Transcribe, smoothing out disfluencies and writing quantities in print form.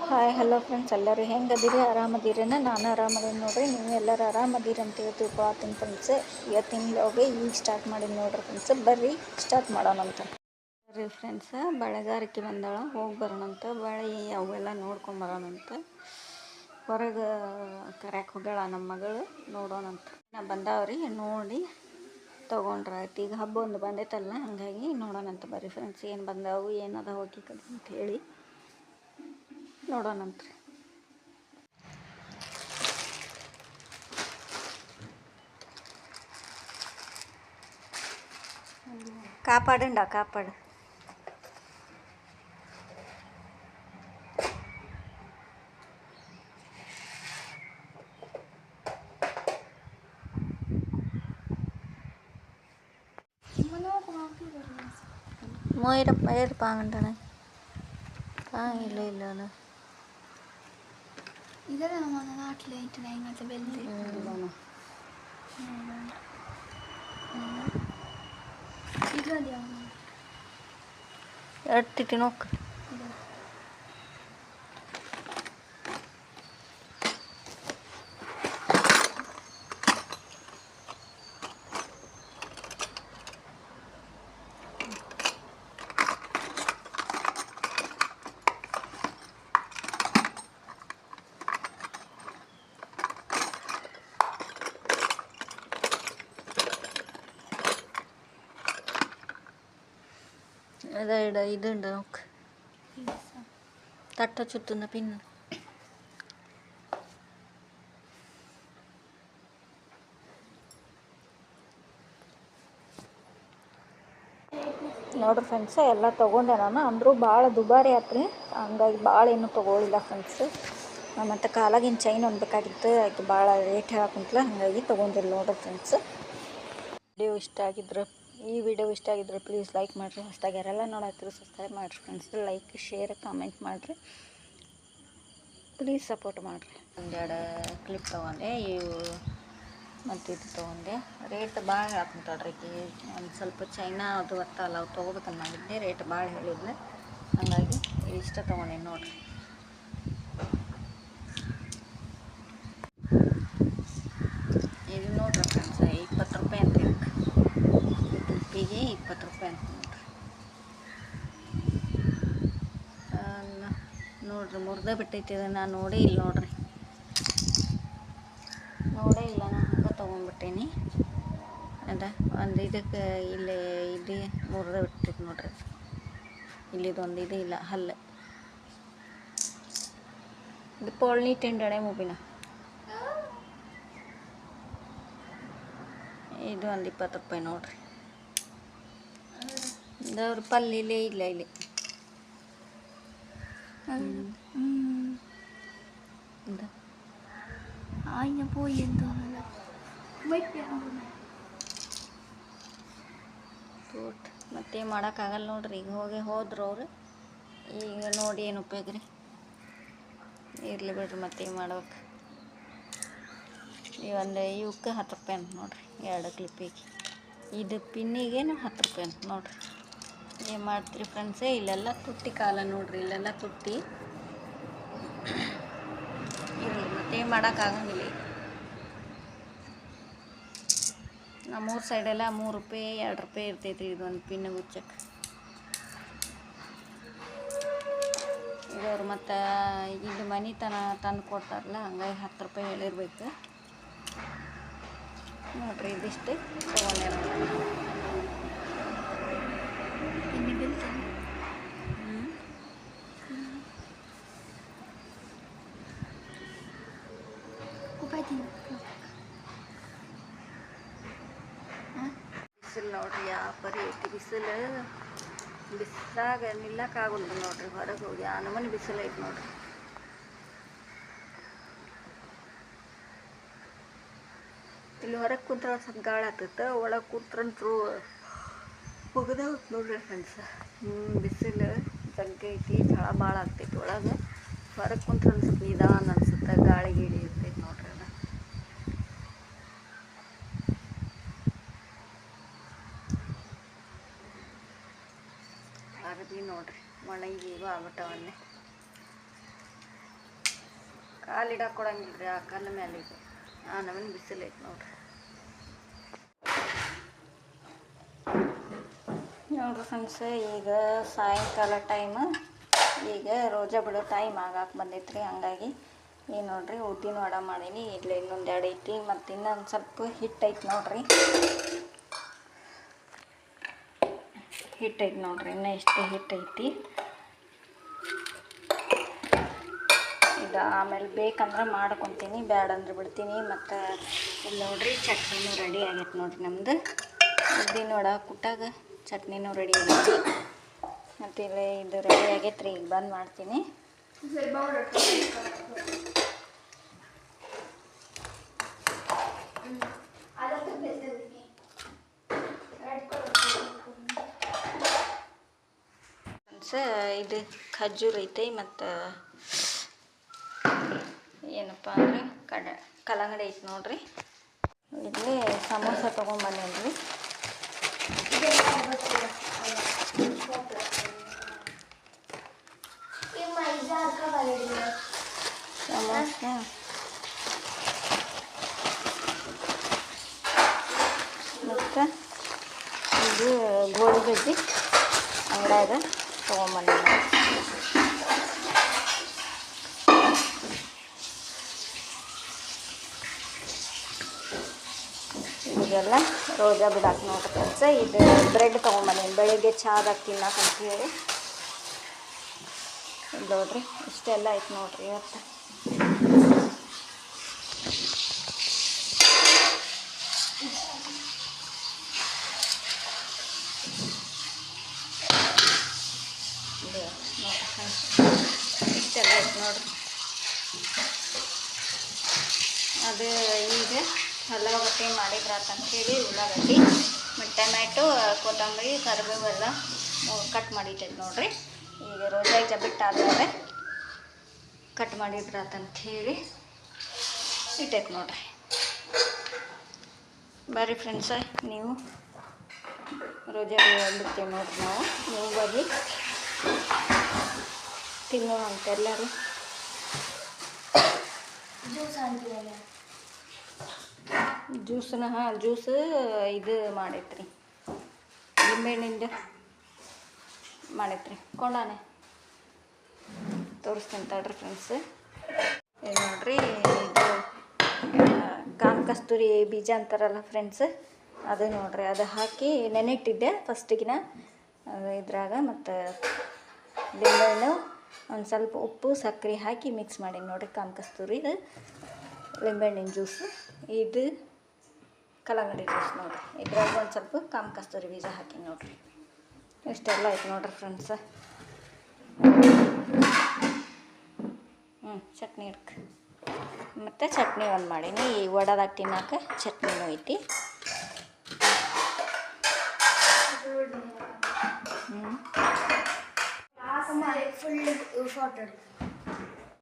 Hi hello friends, ಎಲ್ಲರೂ ಹೆಂಗದಿರಿ? ಆರಾಮದಿರೇನ? ನಾನು ಆರಾಮದೀನಿ ನೋಡ್ರಿ. ನೀವು ಎಲ್ಲರೂ ಆರಾಮದಿರಿ ಅಂತ ಹೇಳಿ ತಿಳ್ಕೊಳತ್ತೀನಿ ಫ್ರೆಂಡ್ಸ್. ಇವತ್ತಿನ ವ್ಲಾಗ್ ಈಗ ಸ್ಟಾರ್ಟ್ ಮಾಡಿ ನೋಡ್ರಿ ಫ್ರೆಂಡ್ಸ್. ಬರ್ರಿ ಸ್ಟಾರ್ಟ್ ಮಾಡೋಣಂತ ರೀ ಫ್ರೆಂಡ್ಸ್. ಬಳೆಗಾರಿಕೆ ಬಂದಾಳ, ಹೋಗಿ ಬರೋಣಂತ. ಬಳೆ ಅವೆಲ್ಲ ನೋಡ್ಕೊಂಬರೋಣಂತ. ಹೊರಗೆ ಕರ್ಯಾಕೆ ಹೋಗ್ಯಾಳ ನಮ್ಮ ಮಗಳು, ನೋಡೋಣಂತ. ನಾ ಬಂದಾವ್ರಿ, ನೋಡಿ ತೊಗೊಂಡ್ರೆ ಆಯ್ತು. ಈಗ ಹಬ್ಬ ಒಂದು ಬಂದೈತಲ್ಲ, ಹಾಗಾಗಿ ನೋಡೋಣಂತ. ಬರ್ರಿ ಫ್ರೆಂಡ್ಸ್, ಏನು ಬಂದಾವು, ಏನದ ಹೋಗಿ ಕಡೆ ಅಂತ ಹೇಳಿ ನೋಡೋಣಂತ್ರಿ. ಕಾಪಾಡಂಡ ಕಾಪಾಡು. மோயிரப்பா வாங்கண்டானே இல்லை இல்லை இதெல்லாம் நம்ம நாட்டில் எங்கள்கிட்ட வெள்ளி ಇದು எடுத்துட்டு நோக்கு. ഇതുണ്ട് നോക്ക്. തട്ട ചുറ്റുന്ന പിന്ന് ನೋಡ್ರಿ ಫ್ರೆಂಡ್ಸ್. ಎಲ್ಲ ತೊಗೊಂಡೆ ನಾನು, ಅಂದರೂ ಭಾಳ ದುಬಾರಿ ಆತ್ರಿ. ಹಂಗಾಗಿ ಭಾಳ ಏನೂ ತೊಗೊಳಿಲ್ಲ ಫ್ರೆಂಡ್ಸ್. ಮತ್ತು ಕಾಲಾಗಿನ ಚೈನ್ ಒಂದು ಬೇಕಾಗಿತ್ತು, ಆಕೆ ಭಾಳ ರೇಟ್ ಹೇಳಕ್ಕಂತಲ, ಹಾಗಾಗಿ ತೊಗೊಂಡಿಲ್ಲ ನೋಡ್ರಿ ಫ್ರೆಂಡ್ಸ್. ಈ ವಿಡಿಯೋ ಇಷ್ಟ ಆಗಿದ್ರೆ ಪ್ಲೀಸ್ ಲೈಕ್ ಮಾಡಿರಿ. ಹೊಸದಾಗಿ ಯಾರೆಲ್ಲ ನೋಡತ್ತೀರಿ ಸಬ್ಸ್ಕ್ರೈಬ್ ಮಾಡಿರಿ ಫ್ರೆಂಡ್ಸ್. ಲೈಕ್, ಶೇರ್, ಕಾಮೆಂಟ್ ಮಾಡಿರಿ. ಪ್ಲೀಸ್ ಸಪೋರ್ಟ್ ಮಾಡಿರಿ. ಒಂದೆರಡು ಕ್ಲಿಪ್ ತೊಗೊಂಡೆ, ಇವು ಮತ್ತು ಇದು ತೊಗೊಂಡೆ. ರೇಟ್ ಭಾಳ ಹೇಳಕ್ಕಂತಾಳ್ರಿ ಆಕೆ. ಒಂದು ಸ್ವಲ್ಪ ಚೈನಾ ಅದು ಅಲ್ಲ, ಅವು ತೊಗೋಬೇಕಂತ ಮಾಡಿದ್ದೆ. ರೇಟ್ ಭಾಳ ಹೇಳಿದ್ಲು, ಹಾಗಾಗಿ ಇಷ್ಟ ತೊಗೊಂಡೆ ನೋಡಿರಿ. ಇದು ನೋಡ್ರಿ ಫ್ರೆಂಡ್ಸ್, 20 ರೂಪಾಯಿ ಅಂತ ಇದಕ್ಕೆ. ಕ್ಲಿಪ್ಪಿಗೆ 20 ರೂಪಾಯಿ ಅಂತ ನೋಡ್ರಿ. ಮುರಿದೇ ಬಿಟ್ಟೈತಿ. ನಾನು ನೋಡೇ ಇಲ್ಲ ನೋಡ್ರಿ, ನೋಡೇ ಇಲ್ಲ. ನಾನು ಹಂಗೆ ತೊಗೊಂಡ್ಬಿಟ್ಟೇನಿ. ಅದ ಒಂದು ಇದಕ್ಕೆ ಇಲ್ಲಿ ಇದು ಮುರಿದೇ ಬಿಟ್ಟೈತಿ ನೋಡ್ರಿ. ಇಲ್ಲಿದೊಂದು ಇದು ಇಲ್ಲ ಹಲ್ಲು. ಇದು ಪೋಳ್ನಿ ತಿಂಡಣೆ ಮೂಬಿನ. ಇದು ಒಂದು 20 ರೂಪಾಯಿ ನೋಡ್ರಿ. ಇದ್ರ ಪಲ್ಲಿಲೇ ಇಲ್ಲ ಇಲ್ಲಿ. ಮತ್ತೆ ಮಾಡೋಕ್ಕಾಗಲ್ಲ ನೋಡ್ರಿ. ಈಗ ಹೋದ್ರು ಅವರು. ಈಗ ನೋಡಿ ಏನು ಉಪಯೋಗ ರೀ. ಇರಲಿ ಬಿಡ್ರಿ, ಮತ್ತೆ ಮಾಡ್ಬೇಕು. ಈ ಒಂದು ಇವಕ್ಕೆ 10 ರೂಪಾಯಿ ಅಂತ ನೋಡ್ರಿ, 2 ಕ್ಲಿಪ್ಪಿಗೆ. ಇದು ಪಿನ್ನಿಗೇನು 10 ರೂಪಾಯಿ ಅಂತ ನೋಡ್ರಿ. ಏನು ಮಾಡ್ತೀರಿ ಫ್ರೆಂಡ್ಸೇ? ಇಲ್ಲೆಲ್ಲ ತುಟ್ಟಿ ಕಾಲ ನೋಡ್ರಿ, ಇಲ್ಲೆಲ್ಲ ತುಟ್ಟಿ. ಇರಲಿ, ಮತ್ತೆ ಮಾಡೋಕ್ಕಾಗಂಗಿಲ್ಲ. ನಮ್ಮೂರು ಸೈಡೆಲ್ಲ 3 ರೂಪಾಯಿ 2 ರೂಪಾಯಿ ಇರ್ತೈತಿ ಇದೊಂದು ಪಿನ್ ಗುಚ್ಚಕ್ಕೆ. ಇದವ್ರು ಮತ್ತು ಇದು ಮನೆ ತಂದು ಕೊಡ್ತಾರಲ್ಲ, ಹಂಗಾಗಿ 10 ರೂಪಾಯಿ ಹೇಳಿರ್ಬೇಕು ನೋಡ್ರಿ. ಇದಿಷ್ಟು ತೊಗೊಂಡೆ ನೋಡಿ. ಬಿಸಿಲು ನೋಡ್ರಿ, ಯಾವ ಪರಿ ಐತಿ ಬಿಸಿಲು. ಬಿಸಿಲಾಗ ನಿಲ್ಲಕ್ಕಾಗಲ್ಲ ನೋಡ್ರಿ. ಹೊರಗೆ ಹೋಗಿ ಆ ನಮೂನಿ ಬಿಸಿಲು ಐತಿ ನೋಡ್ರಿ. ಇಲ್ಲಿ ಹೊರಗೆ ಕುಂತ್ರ ಸ್ವಲ್ಪ ಗಾಳಿ ಆಗ್ತೈತೆ, ಒಳಗೆ ಕೂತ್ರಂತೂ ಮುಗದ ನೋಡ್ರಿ ಫ್ರೆಂಡ್ಸ್. ಬಿಸಿಲು ಜಗ್ಗಿ ಐತಿ, ಝಳ ಭಾಳ ಆಗ್ತೈತಿ ಒಳಗೆ. ಹೊರಗೆ ಕುಂತ್ರ ಒಂದು ಸ್ವಲ್ಪ ನಿಧಾನ ಅನ್ಸುತ್ತೆ, ಗಾಳಿ ಗೀಳಿ ಇರ್ತೈತಿ ನೋಡ್ರಿ. ಅದು ಅರ್ಬಿ ನೋಡ್ರಿ, ಒಣಗಿ ಆಗ್ಬಿಟ್ಟವನ್ನೇ. ಅಲ್ಲಿ ಇಡಕ್ಕೆ ಕೊಡಂಗಿಲ್ರಿ ಆ ಕಲ್ಲ ಮೇಲೆ ಇದೆ ನಮ್ಮನ್ನು ಬಿಸಿಲು ಐತೆ ನೋಡ್ರಿ ಫ್ರೆಂಡ್ಸ್ ಈಗ ಸಾಯಂಕಾಲ ಟೈಮ್ ಈಗ ರೋಜಾ ಬಿಡೋ ಟೈಮ್ ಆಗಾಕೆ ಬಂದೈತ್ರಿ ಹಂಗಾಗಿ ಈಗ ನೋಡ್ರಿ ಉದ್ದಿನ ವಡೆ ಮಾಡೀನಿ ಇಲ್ಲಿ ಇನ್ನೊಂದು ಎರಡು ಐತಿ ಮತ್ತು ಇನ್ನೊಂದು ಸ್ವಲ್ಪ ಹಿಟ್ಟು ಐತಿ ನೋಡ್ರಿ ಹಿಟ್ಟೈತಿ ನೋಡ್ರಿ ಇನ್ನೂ ಇಷ್ಟೇ ಹಿಟ್ಟೈತಿ ಇದು ಆಮೇಲೆ ಬೇಕಂದ್ರೆ ಮಾಡ್ಕೊತೀನಿ ಬ್ಯಾಡ ಅಂದ್ರೆ ಬಿಡ್ತೀನಿ ಮತ್ತು ಇಲ್ಲಿ ನೋಡ್ರಿ ಚಟ್ನಿನೂ ರೆಡಿ ಆಗೈತೆ ನೋಡ್ರಿ ನಮ್ಮದು ಉದ್ದಿನ ವಡೆ ಕುಟ್ಟಾಗ ಚಟ್ನಿನೂ ರೆಡಿ ಆಗೈತಿ ಮತ್ತು ಇಲ್ಲಿ ಇದು ರೆಡಿ ಆಗೈತೆ ರೀ ಈಗ ಬಂದು ಮಾಡ್ತೀನಿ ಇದು ಖರ್ಜೂರ ಐತೆ ಮತ್ತು ಏನಪ್ಪ ಅಂದರೆ ಕಲ್ಲಂಗಡಿ ಐತೆ ನೋಡ್ರಿ ಇಲ್ಲಿ ಸಮೋಸ ತೊಗೊಂಬಂದೇನ್ರಿ ಸಮೋಸ ಮತ್ತು ಇದು ಗೋಳಿ ಬಜ್ಜಿ ಅಂಗಡಿಯಾಗ ತೊಗೊಂಬಂದಿನಿ ಇದೆಲ್ಲ ರೋಜಾ ಬಿಡಾಕ ನೋಡ್ರಿ ಫ್ರೆಂಡ್ಸ್ ಇದು ಬ್ರೆಡ್ ತೊಗೊಂಬಂದೀನಿ ಬೆಳಿಗ್ಗೆ ಚಾದಾಗ ತಿನ್ನಕ್ಕೆ ಅಂತ ಹೇಳಿ ಇದು ನೋಡ್ರಿ ಇಷ್ಟೆಲ್ಲ ಐತೆ ನೋಡ್ರಿ ಇವತ್ತು ಇಷ್ಟೆಲ್ಲ ಐತೆ ನೋಡ್ರಿ ಅದು ಈಗ ಹಲ್ಲಗಟ್ಟಿ ಮಾಡಿದ್ರಾತಂತೇಳಿ ಉಳ್ಳಾಗಡ್ಡಿ ಮತ್ತು ಟೊಮ್ಯಾಟೊ ಕೊತ್ತಂಬರಿ ಕರಿಬೇವೆಲ್ಲ ಕಟ್ ಮಾಡಿಟ್ಟೈತೆ ನೋಡ್ರಿ ಈಗ ರೋಜಾಯಿಜ ಬಿಟ್ಟಾದ್ಮೇಲೆ ಕಟ್ ಮಾಡಿದ್ರಾತಂಥೇಳಿ ಇಟ್ಟೈತೆ ನೋಡ್ರಿ ಬರ್ರಿ ಫ್ರೆಂಡ್ಸ ನೀವು ರೋಜಾ ಬಿಡ್ತೀವಿ ನೋಡ್ರಿ ನಾವು ನೀವು ಬರ್ರಿ ತಿನ್ನೋ ಅಂತ ಎಲ್ಲರೂ ಜ್ಯೂಸನ್ನ ಜ್ಯೂಸ್ ಇದು ಮಾಡೈತ್ರಿ ಲಿಂಬೆಹಣ್ಣಿಂದ ಮಾಡೈತ್ರಿ ಕೊಂಡಾನೆ ತೋರಿಸ್ತೀನಿ ತಡ್ರಿ ಫ್ರೆಂಡ್ಸ್ ಇದು ನೋಡ್ರಿ ಇದು ಕಾಮ ಕಸ್ತೂರಿ ಬೀಜ ಅಂತಾರಲ್ಲ ಫ್ರೆಂಡ್ಸ್ ಅದು ನೋಡ್ರಿ ಅದು ಹಾಕಿ ನೆನೆಟ್ಟಿದ್ದೆ ಫಸ್ಟಿಗಿನ ಇದ್ರಾಗ ಮತ್ತು ಲಿಂಬೆಹಣ್ಣು ಒಂದು ಸ್ವಲ್ಪ ಉಪ್ಪು ಸಕ್ಕರೆ ಹಾಕಿ ಮಿಕ್ಸ್ ಮಾಡೀನಿ ನೋಡಿರಿ ಕಾಮ ಕಸ್ತೂರಿ ಲಿಂಬೆಹಣ್ಣಿನ ಜ್ಯೂಸು ಇದು ಕಲ್ಲಂಗಡಿ ಜ್ಯೂಸ್ ನೋಡಿರಿ ಇದ್ರಾಗ ಒಂದು ಸ್ವಲ್ಪ ಕಾಮ ಕಸ್ತೂರಿ ಬೀಜ ಹಾಕಿ ನೋಡಿರಿ ಇಷ್ಟೆಲ್ಲ ಐತೆ ನೋಡಿರಿ ಫ್ರೆಂಡ್ಸ ಚಟ್ನಿ ಇಡ್ಕ ಮತ್ತು ಚಟ್ನಿ ಒಂದು ಮಾಡೀನಿ ಈ ವಡದಾಗ ತಿನ್ನೋಕೆ ಚಟ್ನಿನೂ ಐತಿ ಫುಲ್ ಫೋಟೋ